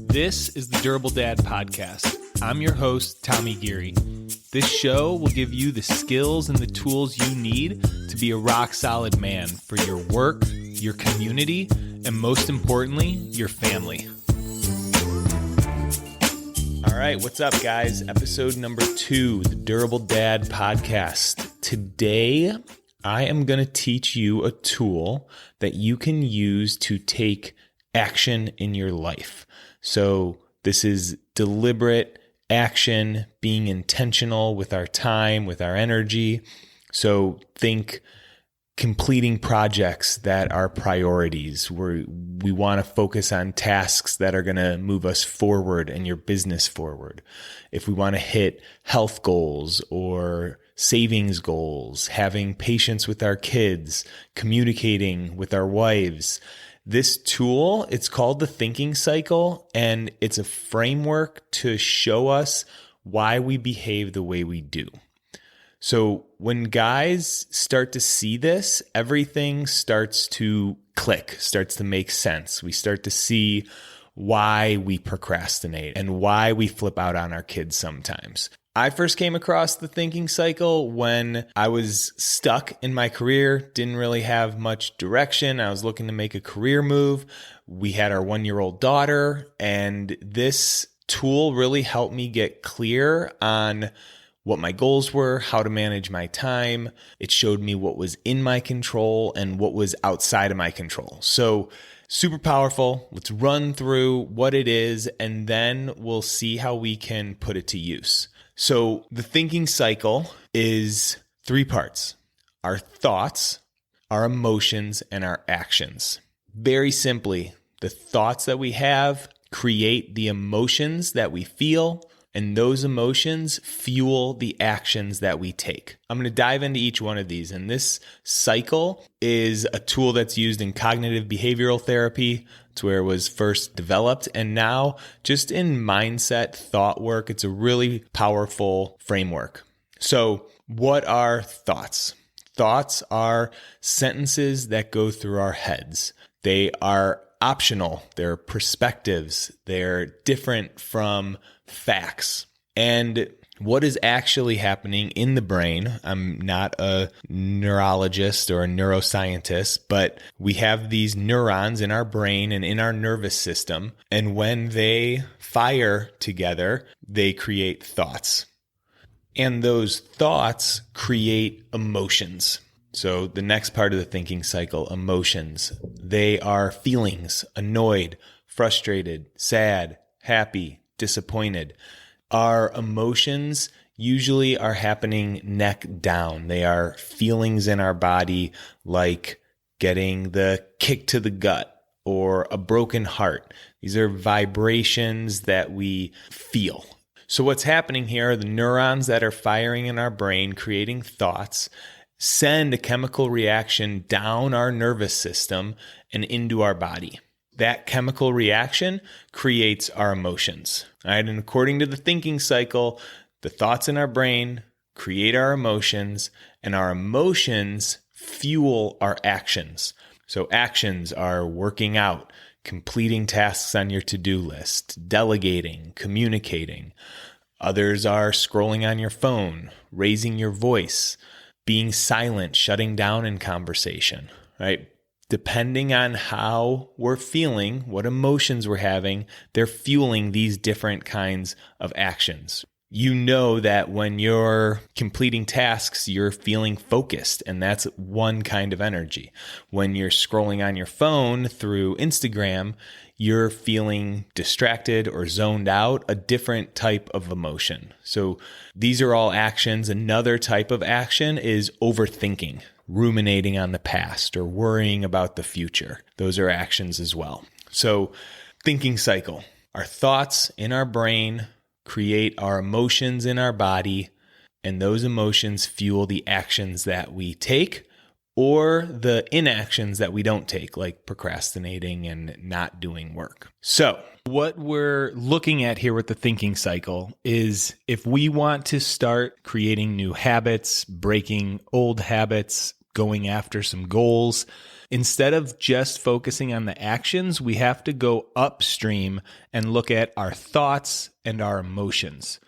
This is the Durable Dad Podcast. I'm your host, Tommy Geary. This show will give you the skills and the tools you need to be a rock-solid man for your work, your community, and most importantly, your family. All right, what's up, guys? Episode number 2, the Durable Dad Podcast. Today, I am going to teach you a tool that you can use to take action in your life. So this is deliberate action, being intentional with our time, with our energy. So think completing projects that are priorities, where we want to focus on tasks that are going to move us forward and your business forward. If we want to hit health goals or savings goals, having patience with our kids, communicating with our wives. This tool, it's called the Thinking Cycle, and it's a framework to show us why we behave the way we do. So when guys start to see this, everything starts to click, starts to make sense. We start to see why we procrastinate and why we flip out on our kids sometimes. I first came across the Thinking Cycle when I was stuck in my career, didn't really have much direction. I was looking to make a career move. We had our 1-year-old daughter, and this tool really helped me get clear on what my goals were, how to manage my time. It showed me what was in my control and what was outside of my control. So super powerful. Let's run through what it is, and then we'll see how we can put it to use. So the Thinking Cycle is 3 parts: our thoughts, our emotions, and our actions. Very simply, the thoughts that we have create the emotions that we feel, and those emotions fuel the actions that we take. I'm going to dive into each one of these, and this cycle is a tool that's used in cognitive behavioral therapy. It's where it was first developed, and now just in mindset thought work, it's a really powerful framework. So what are thoughts? Thoughts are sentences that go through our heads. They are optional. They're perspectives. They're different from facts. And what is actually happening in the brain? I'm not a neurologist or a neuroscientist, but we have these neurons in our brain and in our nervous system. And when they fire together, they create thoughts. And those thoughts create emotions. So the next part of the Thinking Cycle, emotions. They are feelings: annoyed, frustrated, sad, happy, disappointed. Our emotions usually are happening neck down. They are feelings in our body like getting the kick to the gut or a broken heart. These are vibrations that we feel. So what's happening here are the neurons that are firing in our brain, creating thoughts, send a chemical reaction down our nervous system and into our body. That chemical reaction creates our emotions. All right, and according to the Thinking Cycle, the thoughts in our brain create our emotions, and our emotions fuel our actions. So actions are working out, completing tasks on your to-do list, delegating, communicating. Others are scrolling on your phone, raising your voice, being silent, shutting down in conversation, right? Depending on how we're feeling, what emotions we're having, they're fueling these different kinds of actions. You know that when you're completing tasks, you're feeling focused, and that's one kind of energy. When you're scrolling on your phone through Instagram, you're feeling distracted or zoned out, a different type of emotion. So these are all actions. Another type of action is overthinking, ruminating on the past or worrying about the future. Those are actions as well. So Thinking Cycle, our thoughts in our brain create our emotions in our body, and those emotions fuel the actions that we take or the inactions that we don't take, like procrastinating and not doing work. So what we're looking at here with the Thinking Cycle is if we want to start creating new habits, breaking old habits, going after some goals. Instead of just focusing on the actions, we have to go upstream and look at our thoughts and our emotions.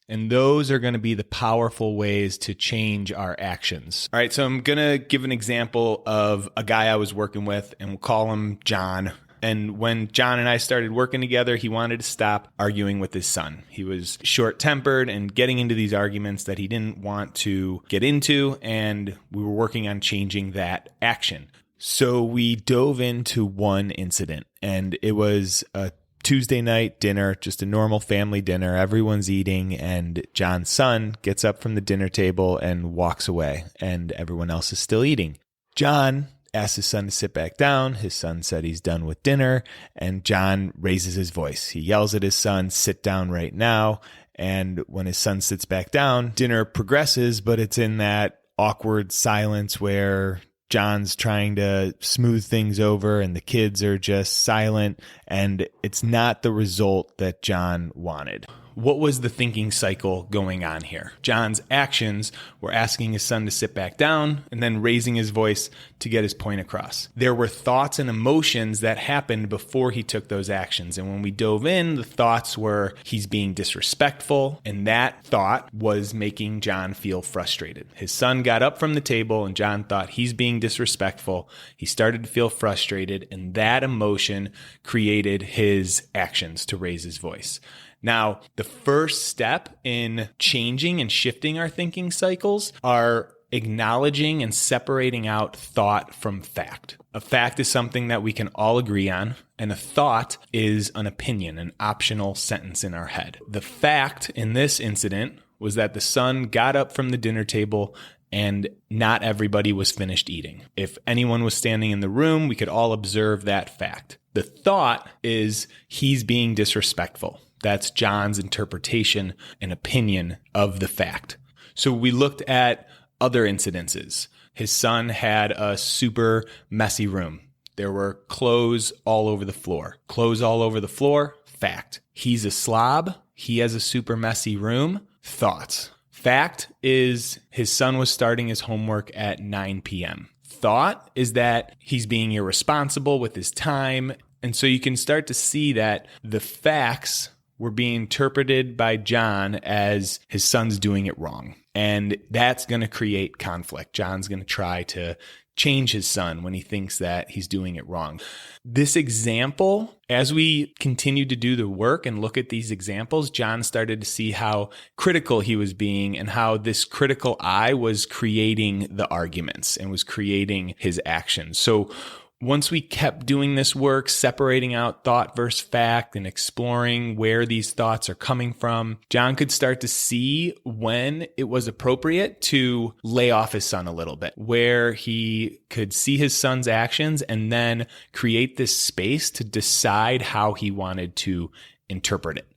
And those are going to be the powerful ways to change our actions. All right, so I'm going to give an example of a guy I was working with, and we'll call him John. And when John and I started working together, he wanted to stop arguing with his son. He was short-tempered and getting into these arguments that he didn't want to get into, and we were working on changing that action. So we dove into one incident, and it was a Tuesday night dinner, just a normal family dinner. Everyone's eating, and John's son gets up from the dinner table and walks away, and everyone else is still eating. John asked his son to sit back down. His son said he's done with dinner, and John raises his voice. He yells at his son, "Sit down right now." And when his son sits back down, dinner progresses, but it's in that awkward silence where John's trying to smooth things over and the kids are just silent, and it's not the result that John wanted. What was the thinking cycle going on here? John's actions were asking his son to sit back down and then raising his voice to get his point across. There were thoughts and emotions that happened before he took those actions. And when we dove in, the thoughts were he's being disrespectful, and that thought was making John feel frustrated. His son got up from the table and John thought he's being disrespectful. He started to feel frustrated, and that emotion created his actions to raise his voice. Now, the first step in changing and shifting our thinking cycles are acknowledging and separating out thought from fact. A fact is something that we can all agree on, and a thought is an opinion, an optional sentence in our head. The fact in this incident was that the son got up from the dinner table and not everybody was finished eating. If anyone was standing in the room, we could all observe that fact. The thought is he's being disrespectful. That's John's interpretation and opinion of the fact. So we looked at other incidences. His son had a super messy room. There were clothes all over the floor. Clothes all over the floor, fact. He's a slob. He has a super messy room, thoughts. Fact is his son was starting his homework at 9 p.m. Thought is that he's being irresponsible with his time. And so you can start to see that the facts were being interpreted by John as his son's doing it wrong. And that's going to create conflict. John's going to try to change his son when he thinks that he's doing it wrong. This example, as we continued to do the work and look at these examples, John started to see how critical he was being and how this critical eye was creating the arguments and was creating his actions. So once we kept doing this work, separating out thought versus fact and exploring where these thoughts are coming from, John could start to see when it was appropriate to lay off his son a little bit, where he could see his son's actions and then create this space to decide how he wanted to interpret it.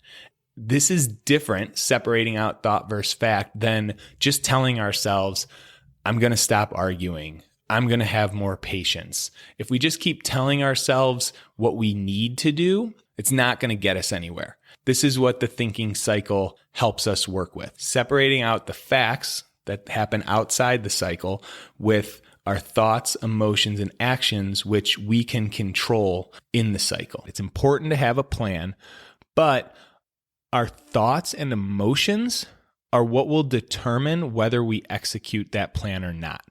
This is different, separating out thought versus fact, than just telling ourselves, I'm going to stop arguing. I'm going to have more patience. If we just keep telling ourselves what we need to do, it's not going to get us anywhere. This is what the thinking cycle helps us work with. Separating out the facts that happen outside the cycle with our thoughts, emotions, and actions, which we can control in the cycle. It's important to have a plan, but our thoughts and emotions are what will determine whether we execute that plan or not.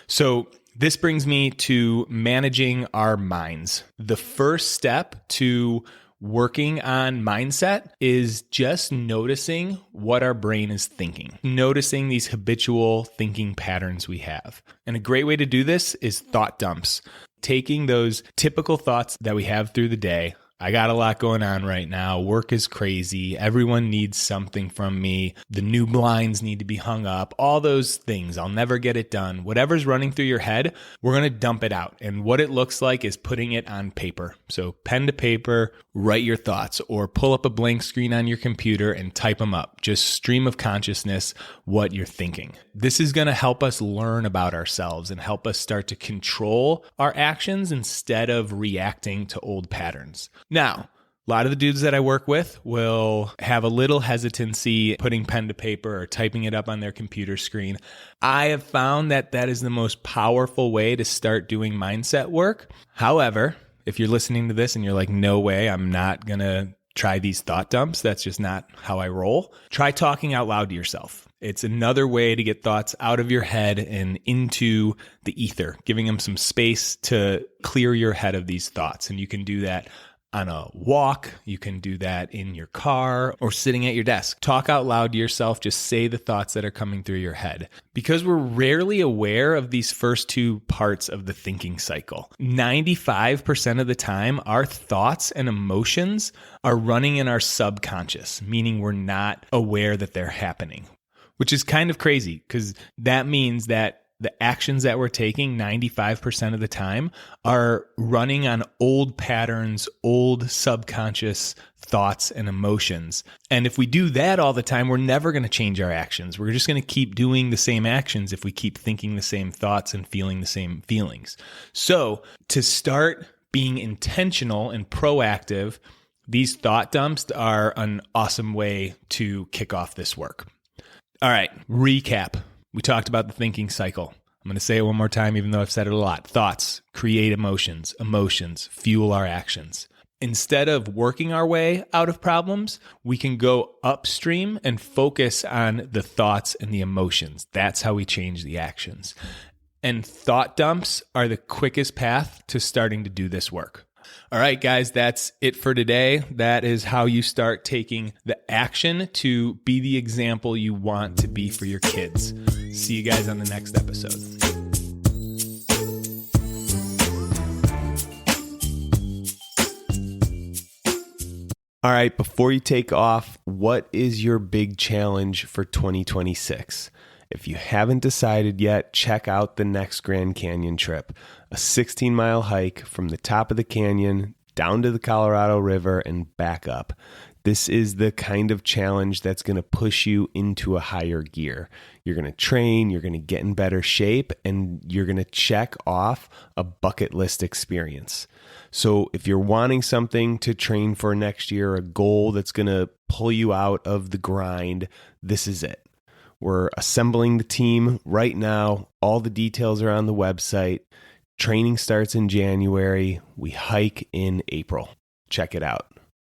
So this brings me to managing our minds. The first step to working on mindset is just noticing what our brain is thinking, noticing these habitual thinking patterns we have. And a great way to do this is thought dumps, taking those typical thoughts that we have through the day. I got a lot going on right now. Work is crazy. Everyone needs something from me. The new blinds need to be hung up. All those things. I'll never get it done. Whatever's running through your head, we're going to dump it out. And what it looks like is putting it on paper. So pen to paper, write your thoughts, or pull up a blank screen on your computer and type them up. Just stream of consciousness what you're thinking. This is going to help us learn about ourselves and help us start to control our actions instead of reacting to old patterns. Now, A lot of the dudes that I work with will have a little hesitancy putting pen to paper or typing it up on their computer screen. I have found that that is the most powerful way to start doing mindset work. However, if you're listening to this and you're like, no way, I'm not going to try these thought dumps, that's just not how I roll, try talking out loud to yourself. It's another way to get thoughts out of your head and into the ether, giving them some space to clear your head of these thoughts. And you can do that on a walk, you can do that in your car or sitting at your desk. Talk out loud to yourself, just say the thoughts that are coming through your head. Because we're rarely aware of these first two parts of the thinking cycle. 95% of the time, our thoughts and emotions are running in our subconscious, meaning we're not aware that they're happening, which is kind of crazy because that means that the actions that we're taking 95% of the time are running on old patterns, old subconscious thoughts and emotions. And if we do that all the time, we're never going to change our actions. We're just going to keep doing the same actions if we keep thinking the same thoughts and feeling the same feelings. So to start being intentional and proactive, these thought dumps are an awesome way to kick off this work. All right, recap. We talked about the thinking cycle. I'm going to say it one more time, even though I've said it a lot. Thoughts create emotions. Emotions fuel our actions. Instead of working our way out of problems, we can go upstream and focus on the thoughts and the emotions. That's how we change the actions. And thought dumps are the quickest path to starting to do this work. All right, guys, that's it for today. That is how you start taking the action to be the example you want to be for your kids. See you guys on the next episode. All right, before you take off, what is your big challenge for 2026? If you haven't decided yet, check out the next Grand Canyon trip, a 16-mile hike from the top of the canyon down to the Colorado River and back up. This is the kind of challenge that's going to push you into a higher gear. You're going to train, you're going to get in better shape, and you're going to check off a bucket list experience. So if you're wanting something to train for next year, a goal that's going to pull you out of the grind, this is it. We're assembling the team right now. All the details are on the website. Training starts in January. We hike in April. Check it out.